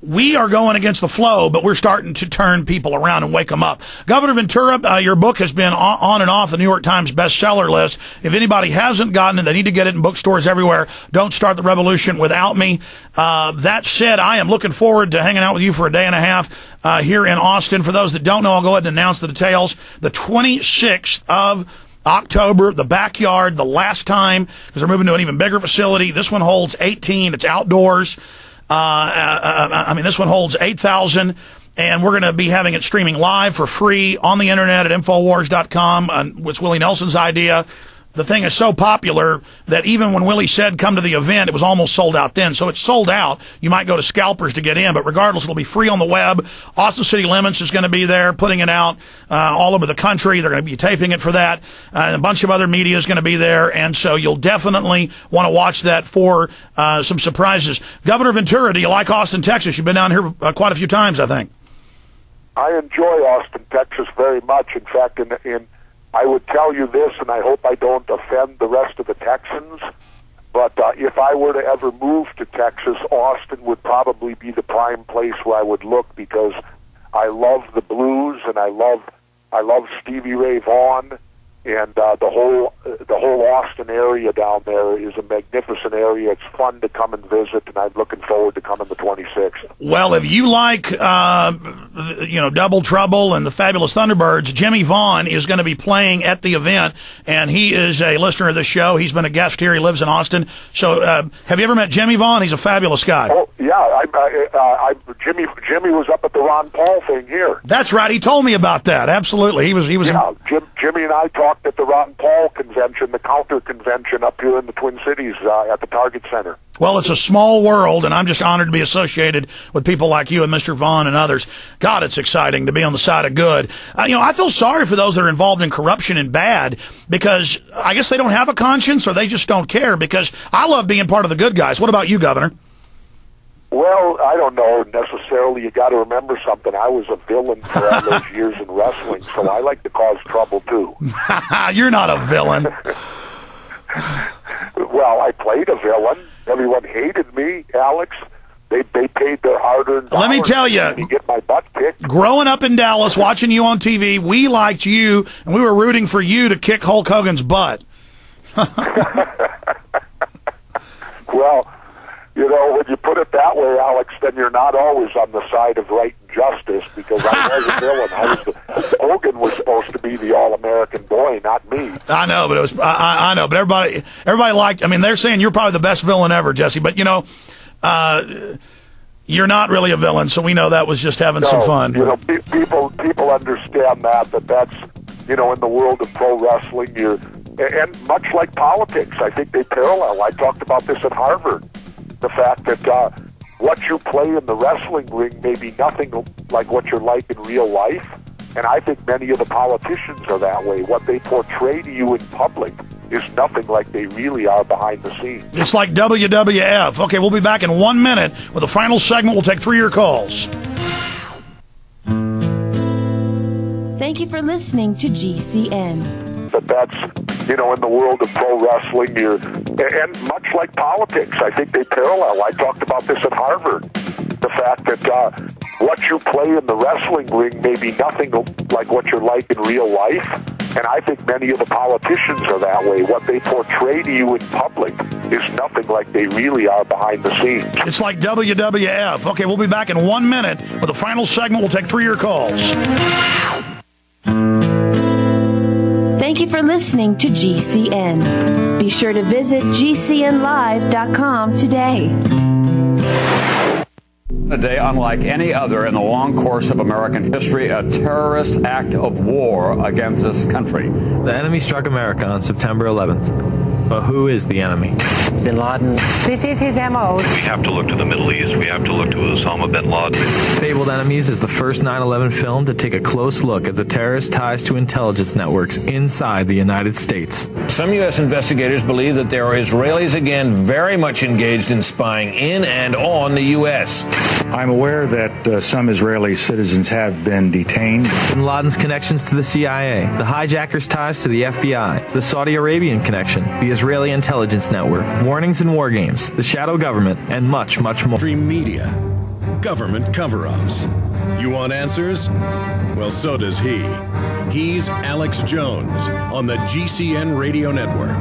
We are going against the flow, but we're starting to turn people around and wake them up. Governor Ventura, your book has been on and off the New York Times bestseller list. If anybody hasn't gotten it, they need to get it in bookstores everywhere. Don't Start the Revolution Without Me. That said, I am looking forward to hanging out with you for a day and a half here in Austin. For those that don't know, I'll go ahead and announce the details. The 26th of October, the backyard, the last time, because they're moving to an even bigger facility. This one holds 18. It's outdoors. This one holds 8,000, and we're going to be having it streaming live for free on the internet at Infowars.com. It's Willie Nelson's idea. The thing is so popular that even when Willie said come to the event, it was almost sold out then. So it's sold out. You might go to Scalpers to get in, but regardless, it'll be free on the web. Austin City Limits is going to be there, putting it out all over the country. They're going to be taping it for that. A bunch of other media is going to be there, and so you'll definitely want to watch that for some surprises. Governor Ventura, do you like Austin, Texas? You've been down here quite a few times, I think. I enjoy Austin, Texas very much. In fact, I would tell you this, and I hope I don't offend the rest of the Texans, but if I were to ever move to Texas, Austin would probably be the prime place where I would look, because I love the blues, and I love Stevie Ray Vaughan, and the whole Austin area down there is a magnificent area. It's fun to come and visit, and I'm looking forward to coming the 26th. Well, if you like, Double Trouble and the Fabulous Thunderbirds, Jimmy Vaughn is going to be playing at the event, and he is a listener of the show. He's been a guest here. He lives in Austin. So, have you ever met Jimmy Vaughn? He's a fabulous guy. Oh, yeah. Jimmy was up at the Ron Paul thing here. That's right. He told me about that. Absolutely. He was. Yeah, Jimmy and I talked at the Ron Paul convention, the counter convention up here in the Twin Cities at the Target Center. Well, it's a small world, and I'm just honored to be associated with people like you and Mr. Vaughn and others. God, it's exciting to be on the side of good. I feel sorry for those that are involved in corruption and bad, because I guess they don't have a conscience, or they just don't care, because I love being part of the good guys. What about you, Governor? Well, I don't know necessarily. You got to remember something. I was a villain for all those years in wrestling, so I like to cause trouble too. You're not a villain. Well, I played a villain. Everyone hated me, Alex. They paid their hard-earned dollars. Let me tell you, to get my butt kicked. Growing up in Dallas, watching you on TV, we liked you, and we were rooting for you to kick Hulk Hogan's butt. Well, when you put it that way, Alex, then you're not always on the side of right and justice, because I was a villain. Hogan was supposed to be the all-American boy, not me. I know, but it was. I know, but everybody liked. I mean, they're saying you're probably the best villain ever, Jesse. But you're not really a villain, so we know that was just having some fun. People understand that's in the world of pro wrestling. And much like politics, I think they parallel. I talked about this at Harvard. The fact that what you play in the wrestling ring may be nothing like what you're like in real life. And I think many of the politicians are that way. What they portray to you in public is nothing like they really are behind the scenes. It's like WWF. Okay, we'll be back in 1 minute with the final segment. We'll take 3 of your calls. Thank you for listening to GCN. But that's, in the world of pro wrestling, and much like politics, I think they parallel. I talked about this at Harvard. The fact that what you play in the wrestling ring may be nothing like what you're like in real life. And I think many of the politicians are that way. What they portray to you in public is nothing like they really are behind the scenes. It's like WWF. Okay, we'll be back in 1 minute with the final segment. We'll take 3 of your calls. Thank you for listening to GCN. Be sure to visit GCNlive.com today. A day unlike any other in the long course of American history, a terrorist act of war against this country. The enemy struck America on September 11th. But who is the enemy? Bin Laden. This is his MO. We have to look to the Middle East. We have to look to Osama bin Laden. Fabled Enemies is the first 9/11 film to take a close look at the terrorist ties to intelligence networks inside the United States. Some U.S. investigators believe that there are Israelis again very much engaged in spying in and on the U.S. I'm aware that some Israeli citizens have been detained. Bin Laden's connections to the CIA, the hijackers' ties to the FBI, the Saudi Arabian connection, the Israeli intelligence network, warnings and war games, the shadow government, and much, much more. Media government cover-ups. You want answers? Well, so does he. He's Alex Jones on the GCN Radio Network.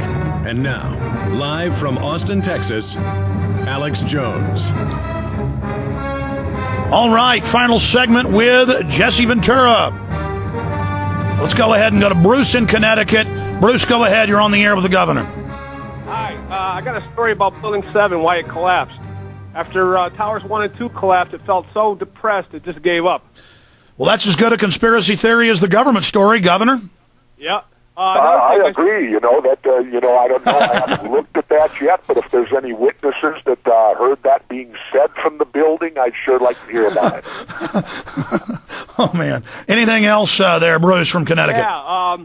And now, live from Austin, Texas, Alex Jones. All right, final segment with Jesse Ventura. Let's go ahead and go to Bruce in Connecticut. Bruce, go ahead. You're on the air with the governor. Hi. I got a story about Building 7, why it collapsed. After Towers 1 and 2 collapsed, it felt so depressed it just gave up. Well, that's as good a conspiracy theory as the government story, Governor. Yeah. I agree. I don't know. I haven't looked at that yet, but if there's any witnesses that heard that being said from the building, I'd sure like to hear about it. Oh, man. Anything else there, Bruce, from Connecticut? Yeah.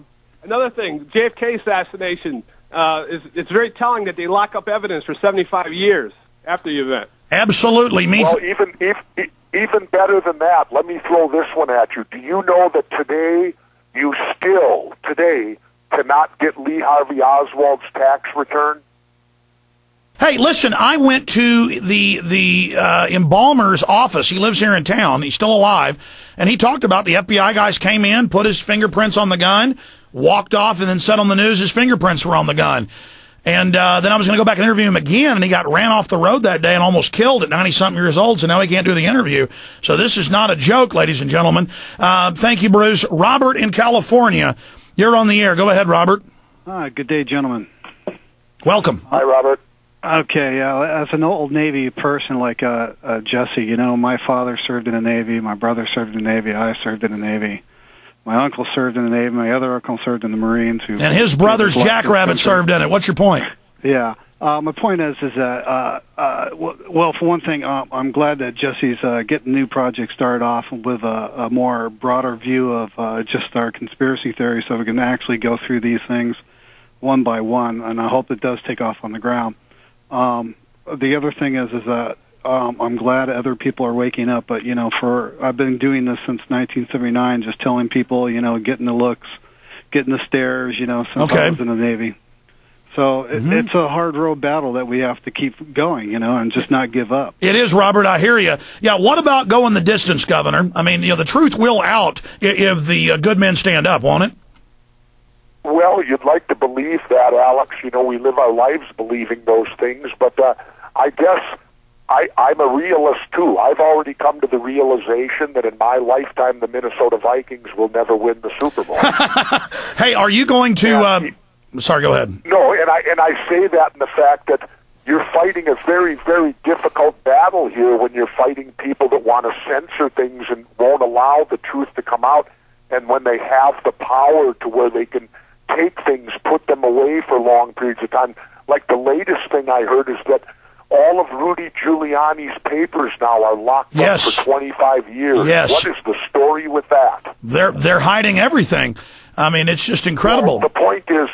Another thing, JFK assassination, it's very telling that they lock up evidence for 75 years after the event. Absolutely. Well, even better than that, let me throw this one at you. Do you know that today you still cannot get Lee Harvey Oswald's tax return? Hey, listen, I went to the embalmer's office. He lives here in town. He's still alive. And he talked about the FBI guys came in, put his fingerprints on the gun, walked off, and then said on the news his fingerprints were on the gun. And then I was going to go back and interview him again, and he got ran off the road that day and almost killed at 90-something years old, so now he can't do the interview. So this is not a joke, ladies and gentlemen. Thank you, Bruce. Robert in California, you're on the air. Go ahead, Robert. Good day, gentlemen. Welcome. Hi, Robert. Okay, as an old Navy person like Jesse, my father served in the Navy, my brother served in the Navy, I served in the Navy. My uncle served in the Navy. My other uncle served in the Marines. And his brother's Jackrabbit served in it. What's your point? Yeah. My point is that, well, for one thing, I'm glad that Jesse's getting new projects started off with a more broader view of just our conspiracy theory so we can actually go through these things one by one, and I hope it does take off on the ground. The other thing is that I'm glad other people are waking up, but, I've been doing this since 1979, just telling people, getting the looks, getting the stares, since I was in the Navy. So it's a hard road battle that we have to keep going, and just not give up. It is, Robert. I hear you. Yeah, what about going the distance, Governor? I mean, the truth will out if the good men stand up, won't it? Well, you'd like to believe that, Alex. We live our lives believing those things, but I guess I'm a realist, too. I've already come to the realization that in my lifetime, the Minnesota Vikings will never win the Super Bowl. Hey, are you going to... sorry, go ahead. No, and I say that in the fact that you're fighting a very, very difficult battle here when you're fighting people that want to censor things and won't allow the truth to come out, and when they have the power to where they can take things, put them away for long periods of time. Like the latest thing I heard is that all of Rudy Giuliani's papers now are locked up for 25 years. Yes. What is the story with that? They're hiding everything. I mean, it's just incredible. Well, the point is,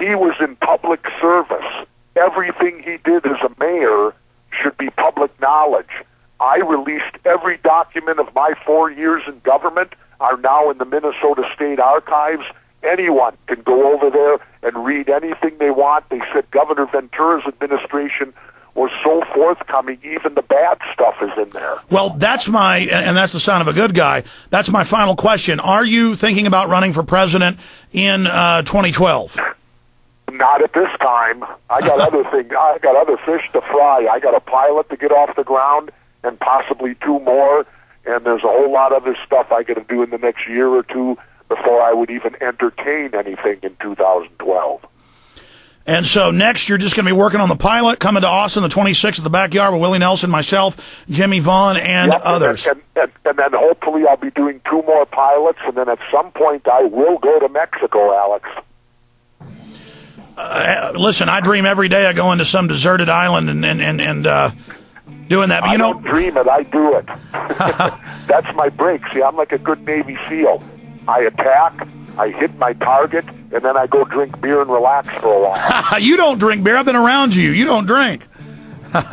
he was in public service. Everything he did as a mayor should be public knowledge. I released every document of my 4 years in government are now in the Minnesota State Archives. Anyone can go over there and read anything they want. They said Governor Ventura's administration was so forthcoming, even the bad stuff is in there. Well, that's and that's the sign of a good guy. That's my final question. Are you thinking about running for president in 2012? Not at this time. I got other things. I got other fish to fry. I got a pilot to get off the ground and possibly 2 more, and there's a whole lot of other stuff I got to do in the next year or 2 before I would even entertain anything in 2012. And so next, you're just going to be working on the pilot, coming to Austin the 26th at the backyard with Willie Nelson, myself, Jimmy Vaughn, and others. And then hopefully I'll be doing 2 more pilots, and then at some point I will go to Mexico, Alex. Listen, I dream every day of going to some deserted island and doing that. But I don't dream it, I do it. That's my break. See, I'm like a good Navy SEAL. I attack, I hit my target, and then I go drink beer and relax for a while. You don't drink beer. I've been around you. You don't drink.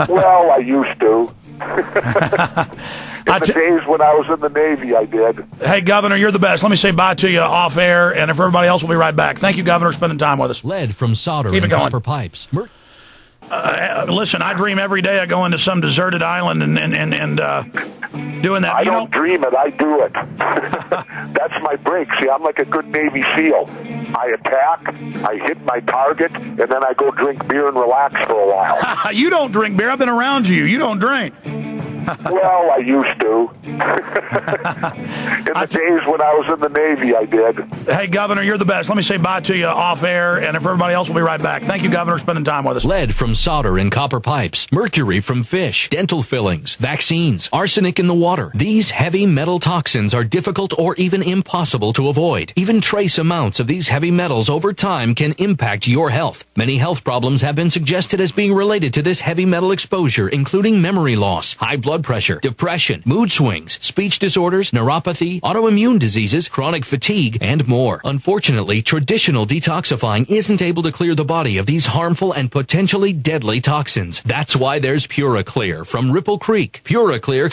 Well, I used to. In the days when I was in the Navy, I did. Hey, Governor, you're the best. Let me say bye to you off air, and if everybody else will be right back. Thank you, Governor, for spending time with us. Lead from soldering Keep it going. copper pipes. Listen, I dream every day of going to some deserted island and doing that. I don't dream it, I do it. That's my break. See, I'm like a good Navy SEAL. I attack, I hit my target, and then I go drink beer and relax for a while. You don't drink beer. I've been around you. You don't drink. Well, I used to. In the days when I was in the Navy, I did. Hey, Governor, you're the best. Let me say bye to you off air, and if everybody else will be right back. Thank you, Governor, for spending time with us. Lead from solder in copper pipes, mercury from fish, dental fillings, vaccines, arsenic in the water. These heavy metal toxins are difficult or even impossible to avoid. Even trace amounts of these heavy metals over time can impact your health. Many health problems have been suggested as being related to this heavy metal exposure, including memory loss, high blood pressure, depression, mood swings, speech disorders, neuropathy, autoimmune diseases, chronic fatigue, and more. Unfortunately, traditional detoxifying isn't able to clear the body of these harmful and potentially deadly toxins. That's why there's PuraClear from Ripple Creek. PuraClear